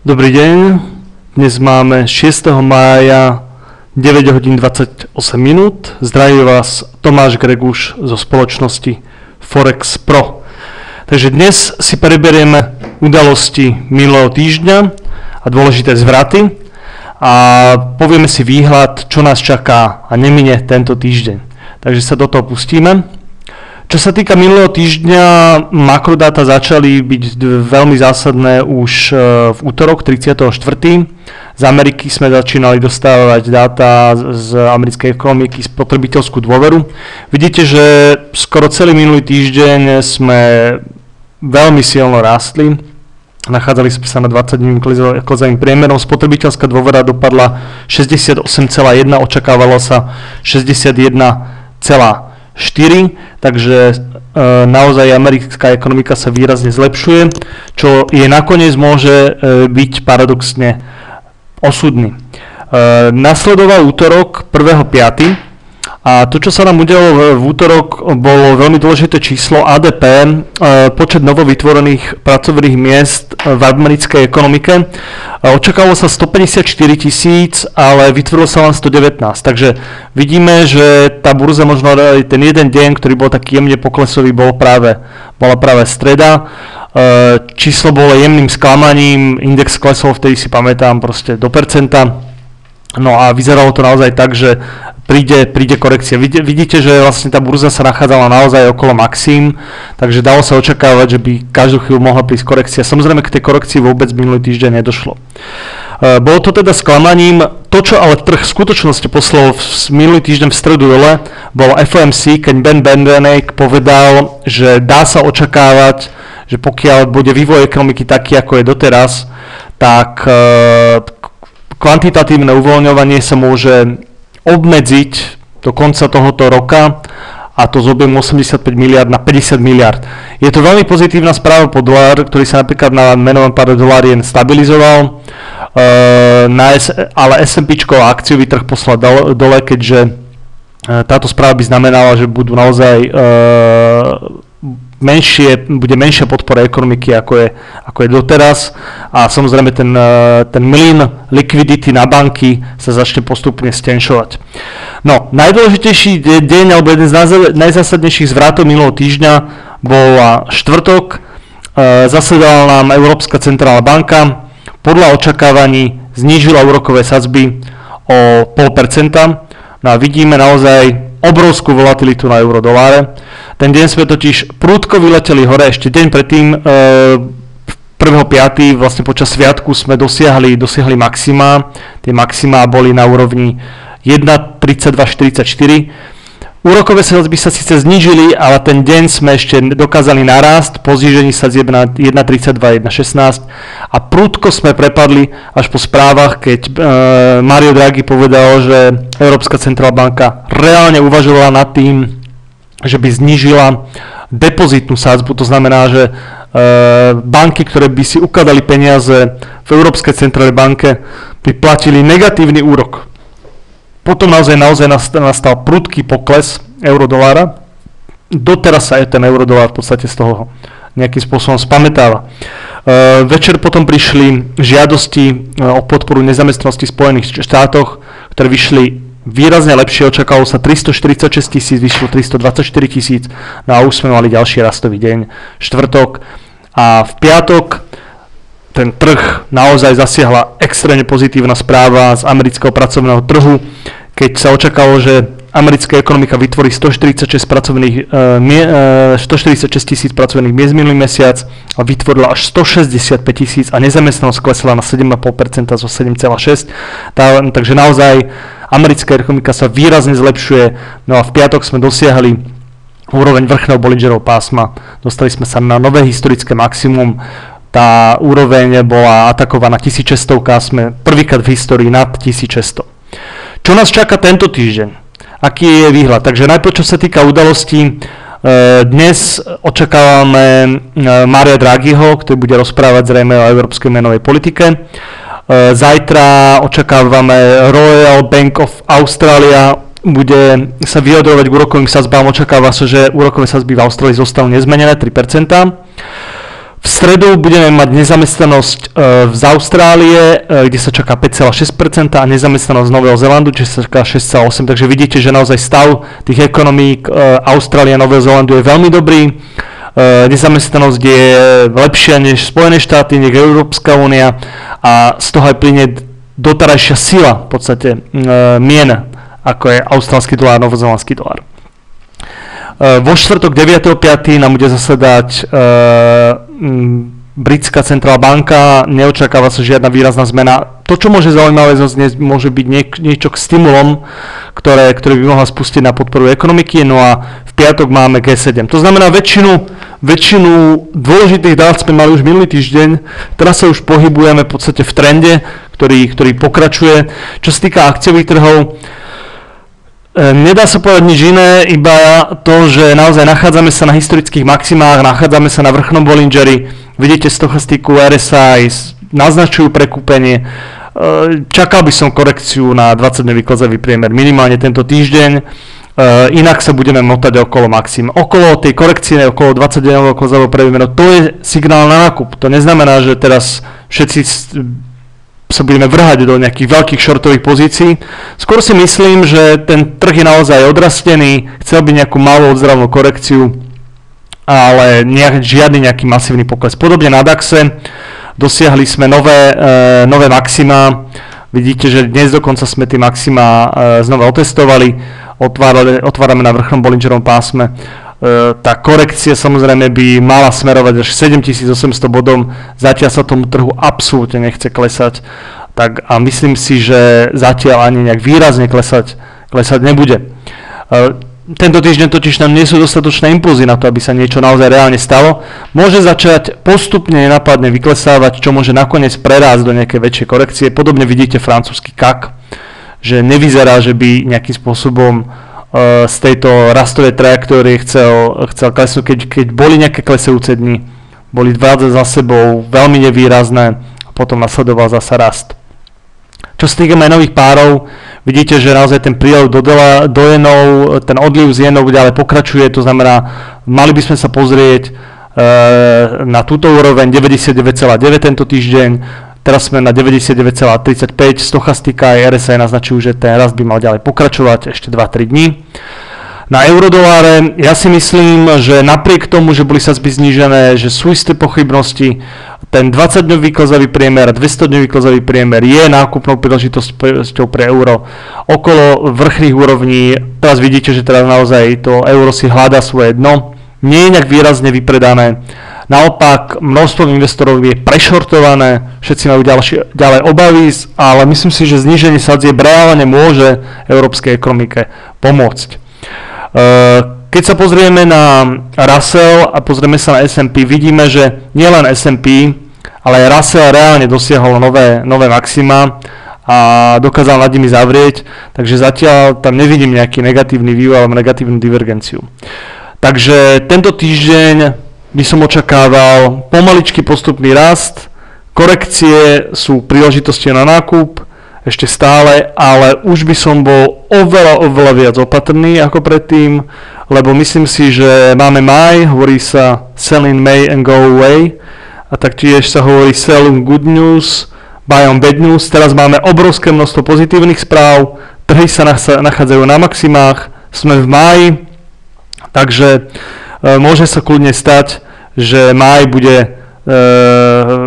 Dobrý deň, dnes máme 6. mája 9 hodín 28 minút. Zdraví vás Tomáš Greguš zo spoločnosti Forex Pro. Takže dnes si preberieme udalosti minulého týždňa a dôležité zvraty a povieme si výhľad, čo nás čaká a nemine tento týždeň. Takže sa do toho pustíme. Čo sa týka minulého týždňa, makrodáta začali byť veľmi zásadné už v útorok 34. Z Ameriky sme začínali dostávať dáta z americkej ekonomiky, spotrebiteľskú dôveru. Vidíte, že skoro celý minulý týždeň sme veľmi silno rástli. Nachádzali sme sa na 20-dňovým klesavým priemerom. Spotrebiteľská dôvera dopadla 68,1, očakávalo sa 61,4, takže naozaj americká ekonomika sa výrazne zlepšuje, čo je nakoniec môže byť paradoxne osudný. Nasledoval útorok 1.5. a to, čo sa nám udialo v útorok, bolo veľmi dôležité číslo ADP, počet novovytvorených pracovných miest v americkej ekonomike. Očakávalo sa 154 000, ale vytvorilo sa len 119. Takže vidíme, že tá burza možno ten jeden deň, ktorý bol taký jemne poklesový, bola práve streda. Číslo bolo jemným sklamaním, index klesol, vtedy si pamätám proste do percenta. No a vyzeralo to naozaj tak, že príde korekcia. Vidíte, že vlastne tá burza sa nachádzala naozaj okolo maxim, takže dalo sa očakávať, že by každú chvíľu mohla prísť korekcia. Samozrejme k tej korekcii vôbec minulý týždeň nedošlo. Bolo to teda sklamaním. To, čo ale trh v skutočnosti poslal minulý týždeň v stredu dole, bol FOMC, keď Ben Bernanke povedal, že dá sa očakávať, že pokiaľ bude vývoj ekonomiky taký, ako je doteraz, tak kvantitatívne uvoľňovanie sa môže obmedziť do konca tohoto roka a to z objemu 85 miliard na 50 miliard. Je to veľmi pozitívna správa po dolár, ktorý sa napríklad na menovom páre dolár jen stabilizoval, ale S&Pčko a akciový trh poslal dole, keďže táto správa by znamenala, že budú naozaj bude menšia podpora ekonomiky, ako je doteraz a samozrejme ten mlyn likvidity na banky sa začne postupne stenšovať. No, najdôležitejší deň alebo jeden z najzásadnejších zvratov minulého týždňa bola štvrtok. Zasedala nám Európska centrálna banka, podľa očakávaní znížila úrokové sadzby o 0,5%. No a vidíme naozaj obrovskú volatilitu na euro-doláre. Ten deň sme totiž prudko vyleteli hore, ešte deň predtým, 1.5. vlastne počas sviatku sme dosiahli maxima. Tie maxima boli na úrovni 1,3244. Úrokové sadzby sa síce znížili, ale ten deň sme ešte dokázali narast po znížení sadzieb na 1,32, 1,16 a prudko sme prepadli až po správach, keď Mario Draghi povedal, že Európska centrálna banka reálne uvažovala nad tým, že by znížila depozitnú sadzbu, to znamená, že banky, ktoré by si ukladali peniaze v Európskej centrálnej banke, by platili negatívny úrok. Potom naozaj nastal prudký pokles eurodolára. Doteraz sa aj ten eurodolár v podstate z toho nejakým spôsobom spamätáva. Večer potom prišli žiadosti o podporu nezamestnanosti v Spojených štátoch, ktoré vyšli výrazne lepšie, očakávalo sa 346 000, vyšlo 324 000, no a už sme mali ďalší rastový deň, štvrtok a v piatok ten trh naozaj zasiahla extrémne pozitívna správa z amerického pracovného trhu, keď sa očakalo, že americká ekonomika vytvorí 146 000 pracovných miest minulý mesiac a vytvorila až 165 000 a nezamestnanosť klesla na 7,5% zo 7,6%. Takže naozaj americká ekonomika sa výrazne zlepšuje. No a v piatok sme dosiahli úroveň vrchného Bollingerovho pásma. Dostali sme sa na nové historické maximum. Tá úroveň bola atakovaná 1600 a sme prvýkrát v histórii nad 1600. Čo nás čaká tento týždeň? Aký je výhľad? Takže najprv, čo sa týka udalostí, dnes očakávame Maria Draghiho, ktorý bude rozprávať zrejme o európskej menovej politike. Zajtra očakávame Royal Bank of Australia, bude sa vyjadrovať k úrokovým sadzbám. Očakáva sa, že úrokové sadzby v Austrálii zostanú nezmenené 3%. V stredu budeme mať nezamestnanosť z Austrálie, kde sa čaká 5,6% a nezamestnanosť z Nového Zélandu, čiže sa čaká 6,8%. Takže vidíte, že naozaj stav tých ekonomík Austrálie a Nového Zélandu je veľmi dobrý. Nezamestnanosť je lepšia než Spojené štáty, než Európska únia a z toho aj plynie doterajšia sila v podstate mien, ako je austrálsky dolár, novozélandský dolár. Vo štvrtok 9.5. nám bude zasedať britská centrálna banka, neočakáva sa žiadna výrazná zmena. To, čo môže zaujímavé zaznieť, môže byť niečo k stimulom, ktoré by mohla spustiť na podporu ekonomiky, no a v piatok máme G7. To znamená, väčšinu dôležitých dát sme mali už minulý týždeň, teraz sa už pohybujeme v podstate v trende, ktorý pokračuje. Čo sa týka akciových trhov, nedá sa povedať nič iné, iba to, že naozaj nachádzame sa na historických maximách, nachádzame sa na vrchnom Bollingeri, vidíte stochastiku RSI, naznačujú prekúpenie. Čakal by som korekciu na 20-dňový klzavý priemer minimálne tento týždeň, inak sa budeme motať okolo maxim. Okolo tej korekcie, okolo 20-dňového klzavého priemeru, to je signál na nákup. To neznamená, že teraz všetci sa budeme vrhať do nejakých veľkých shortových pozícií. Skôr si myslím, že ten trh je naozaj odrastený, chcel by nejakú malú ozdravnú korekciu, ale žiadny nejaký masívny pokles. Podobne na DAXe dosiahli sme nové maxima. Vidíte, že dnes dokonca sme tie maxima znova otestovali. Otvárame na vrchnom Bollingerovom pásme. Tá korekcia samozrejme by mala smerovať až 7800 bodom, zatiaľ sa tomu trhu absolútne nechce klesať, tak a myslím si, že zatiaľ ani nejak výrazne klesať nebude. Tento týždeň totiž nám nie sú dostatočné impulzy na to, aby sa niečo naozaj reálne stalo. Môže začať postupne nenápadne vyklesávať, čo môže nakoniec prerásť do nejakej väčšej korekcie. Podobne vidíte francúzsky CAC, že nevyzerá, že by nejakým spôsobom z tejto rastovej trajektórie chcel klesnúť, keď boli nejaké klesajúce dni, boli dva za sebou veľmi nevýrazné a potom nasledoval zasa rast. Čo sa týka menových párov, vidíte, že naozaj ten prílev do jenov, ten odliv z jenov ďalej pokračuje, to znamená, mali by sme sa pozrieť na túto úroveň 99,9 tento týždeň. Teraz sme na 99,35, stochastika a RSI naznačujú, že ten rast by mal ďalej pokračovať ešte 2-3 dní. Na eurodoláre ja si myslím, že napriek tomu, že boli sadzby znížené, že sú isté pochybnosti, ten 20-dňový klzavý priemer, 200-dňový klzavý priemer je nákupnou príležitosťou pre euro okolo vrchných úrovní. Teraz vidíte, že teda naozaj to euro si hľadá svoje dno, nie je nejak výrazne vypredané. Naopak, množstvo investorov je prešortované, všetci majú ďalej obavy, ale myslím si, že zníženie sadzieb reálne môže európskej ekonomike pomôcť. Keď sa pozrieme na Russell a pozrieme sa na S&P, vidíme, že nielen S&P, ale aj Russell reálne dosiahol nové maxima a dokázal nad nimi zavrieť, takže zatiaľ tam nevidím nejaký negatívny vývoj alebo negatívnu divergenciu. Takže tento týždeň by som očakával pomaličky postupný rast, korekcie sú príležitosti na nákup, ešte stále, ale už by som bol oveľa viac opatrný ako predtým, lebo myslím si, že máme maj, hovorí sa sell in May and go away a taktiež sa hovorí sell on good news, buy on bad news. Teraz máme obrovské množstvo pozitívnych správ, trhy sa nachádzajú na maximách, sme v máji, takže môže sa kľudne stať, že máj bude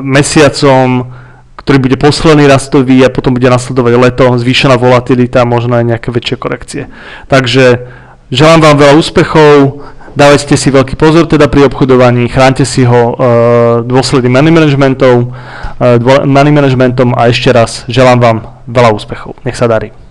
mesiacom, ktorý bude posledný rastový a potom bude nasledovať leto, zvýšená volatilita a možno aj nejaké väčšie korekcie. Takže želám vám veľa úspechov, dávajte si veľký pozor teda pri obchodovaní, chránte si ho dôsledným money managementom a ešte raz želám vám veľa úspechov. Nech sa darí.